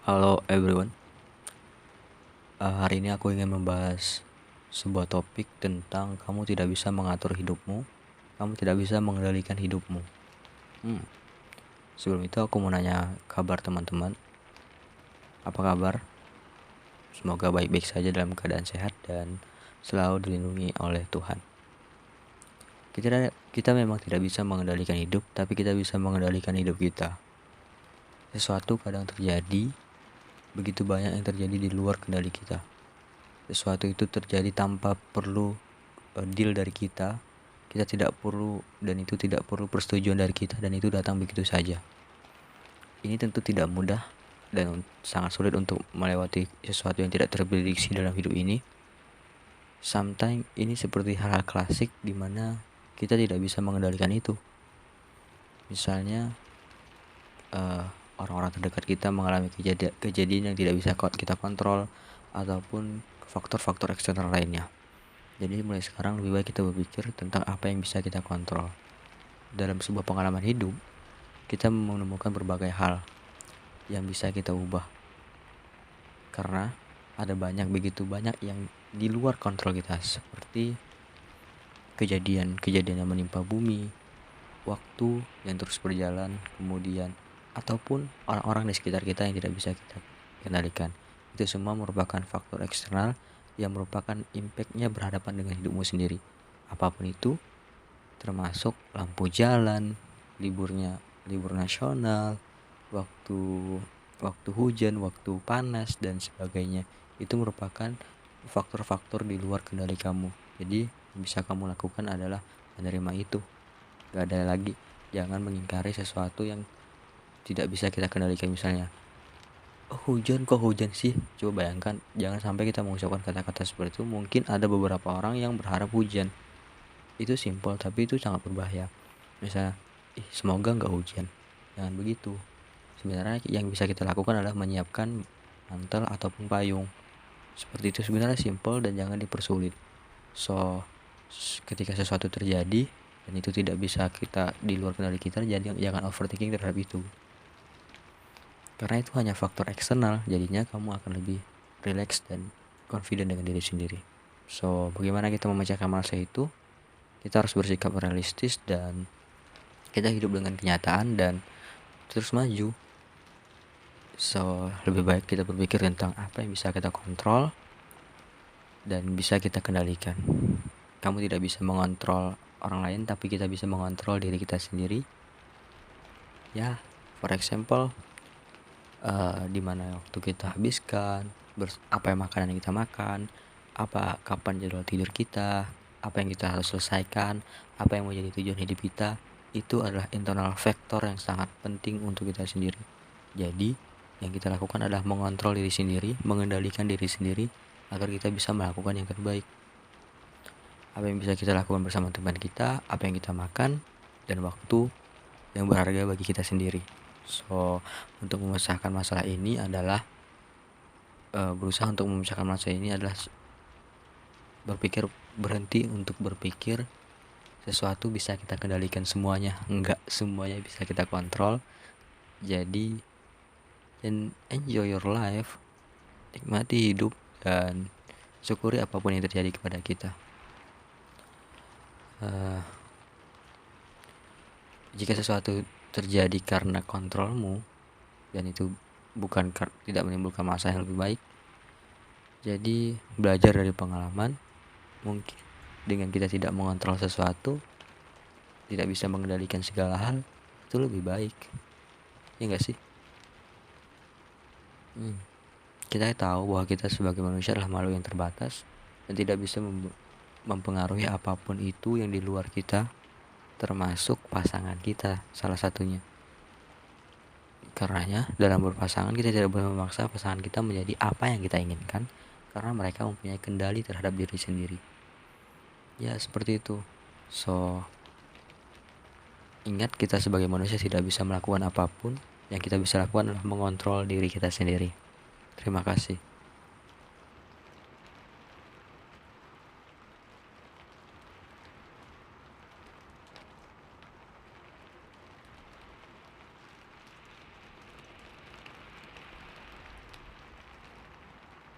Halo everyone. Hari ini aku ingin membahas sebuah topik tentang kamu tidak bisa mengatur hidupmu, kamu tidak bisa mengendalikan hidupmu. Sebelum itu aku mau nanya kabar teman-teman. Apa kabar? Semoga baik-baik saja dalam keadaan sehat dan selalu dilindungi oleh Tuhan. Kita memang tidak bisa mengendalikan hidup, tapi kita bisa mengendalikan hidup kita. Sesuatu kadang terjadi, begitu banyak yang terjadi di luar kendali kita. Sesuatu itu terjadi tanpa perlu deal dari kita tidak perlu, dan itu tidak perlu persetujuan dari kita, dan itu datang begitu saja. Ini tentu tidak mudah dan sangat sulit untuk melewati sesuatu yang tidak terprediksi dalam hidup ini. Sometimes ini seperti hal-hal klasik di mana kita tidak bisa mengendalikan itu. Misalnya orang-orang terdekat kita mengalami kejadian yang tidak bisa kita kontrol, ataupun faktor-faktor eksternal lainnya. Jadi mulai sekarang lebih baik kita berpikir tentang apa yang bisa kita kontrol. Dalam sebuah pengalaman hidup, kita menemukan berbagai hal yang bisa kita ubah. Karena ada begitu banyak yang di luar kontrol kita, seperti kejadian yang menimpa bumi, waktu yang terus berjalan, kemudian ataupun orang-orang di sekitar kita yang tidak bisa kita kendalikan. Itu semua merupakan faktor eksternal yang merupakan impactnya berhadapan dengan hidupmu sendiri. Apapun itu, termasuk lampu jalan, libur nasional, waktu hujan, waktu panas, dan sebagainya. Itu merupakan faktor-faktor di luar kendali kamu. Jadi yang bisa kamu lakukan adalah menerima itu. Gak ada lagi, jangan mengingkari sesuatu yang tidak bisa kita kendalikan. Misalnya, hujan sih. Coba bayangkan, jangan sampai kita mengucapkan kata-kata seperti itu. Mungkin ada beberapa orang yang berharap hujan. Itu simple, tapi itu sangat berbahaya. Misalnya, semoga nggak hujan. Jangan begitu. Sebenarnya yang bisa kita lakukan adalah menyiapkan mantel ataupun payung. Seperti itu sebenarnya simple dan jangan dipersulit. So, ketika sesuatu terjadi dan itu tidak bisa kita di luar kendali kita, jangan overthinking terhadap itu. Karena itu hanya faktor eksternal, jadinya kamu akan lebih relax dan confident dengan diri sendiri. So, bagaimana kita memecahkan masalah itu? Kita harus bersikap realistis dan kita hidup dengan kenyataan dan terus maju. So, lebih baik kita berpikir tentang apa yang bisa kita kontrol dan bisa kita kendalikan. Kamu tidak bisa mengontrol orang lain, tapi kita bisa mengontrol diri kita sendiri. Ya, for example, di mana waktu kita habiskan, apa yang makanan yang kita makan, kapan jadwal tidur kita, apa yang kita harus selesaikan, apa yang menjadi tujuan hidup kita. Itu adalah internal factor yang sangat penting untuk kita sendiri. Jadi yang kita lakukan adalah mengontrol diri sendiri, mengendalikan diri sendiri agar kita bisa melakukan yang terbaik. Apa yang bisa kita lakukan bersama teman kita, apa yang kita makan, dan waktu yang berharga bagi kita sendiri. So, untuk memecahkan masalah ini adalah berhenti untuk berpikir sesuatu bisa kita kendalikan semuanya. Enggak semuanya bisa kita kontrol. Jadi enjoy your life, nikmati hidup dan syukuri apapun yang terjadi kepada kita. Jika sesuatu terjadi karena kontrolmu dan itu tidak menimbulkan masalah yang lebih baik, jadi belajar dari pengalaman. Mungkin dengan kita tidak mengontrol sesuatu, tidak bisa mengendalikan segala hal, itu lebih baik, ya enggak sih? Kita tahu bahwa kita sebagai manusia adalah makhluk yang terbatas dan tidak bisa mempengaruhi apapun itu yang di luar kita, termasuk pasangan kita salah satunya. Karenanya dalam berpasangan kita tidak boleh memaksa pasangan kita menjadi apa yang kita inginkan, karena mereka mempunyai kendali terhadap diri sendiri. Ya seperti itu. So, ingat, kita sebagai manusia tidak bisa melakukan apapun. Yang kita bisa lakukan adalah mengontrol diri kita sendiri. Terima kasih.